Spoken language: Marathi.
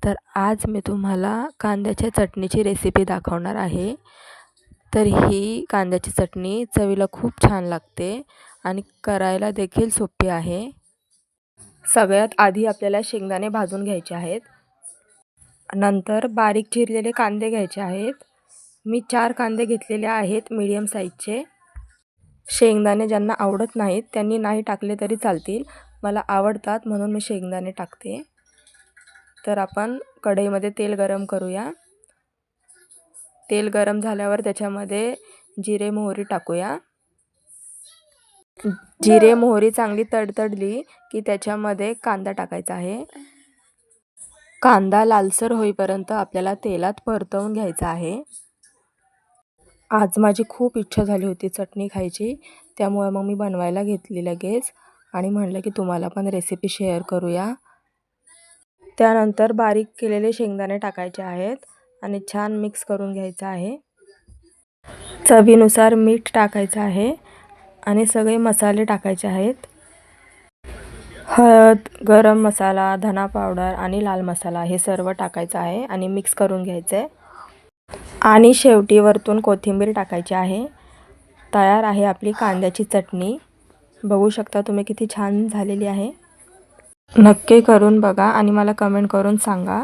तर आज मी तुम्हाला कांद्याच्या चटणीची रेसिपी दाखवणार आहे। तर ही कांद्याची चटणी चवीला खूप छान लागते आणि करायला देखील सोपी आहे। सगळ्यात आधी आपल्याला शेंगदाणे भाजून घ्यायचे आहेत। नंतर बारीक चिरलेले कांदे घ्यायचे आहेत। मी 4 कांदे घेतलेले आहेत मीडियम साईजचे। शेंगदाणे ज्यांना आवडत नाहीत त्यांनी नाही टाकले तरी चालतील, मला आवडतात म्हणून मी शेंगदाणे टाकते। तर आपण कढईमध्ये तेल गरम करूया। तेल गरम झाल्यावर त्याच्यामध्ये जिरे मोहरी टाकूया। जिरे मोहरी चांगली तडतडली की त्याच्यामध्ये कांदा टाकायचा आहे। कांदा लालसर होईपर्यंत आपल्याला तेलात परतवून घ्यायचा आहे। आज माझी खूप इच्छा झाली होती चटणी खायची, त्यामुळे मग मी बनवायला घेतली लगेच आणि म्हटलं की तुम्हाला पण रेसिपी शेअर करूया। त्यानंतर बारीक केलेले शेंगदाणे टाकायचे आहेत आणि छान मिक्स करून घ्यायचं आहे। चवीनुसार मीठ टाकायचं आहे आणि सगळे मसाले टाकायचे आहेत। हळद, गरम मसाला, धना पावडर आणि लाल मसाला हे सर्व टाकायचं आहे आणि मिक्स करून घ्यायचं आहे। आणि शेवटी वरतून कोथिंबीर टाकायची आहे। तयार आहे आपली कांद्याची चटणी। बघू शकता तुम्ही किती छान झालेली आहे। नक्की करून बघा आणि मला कमेंट करून सांगा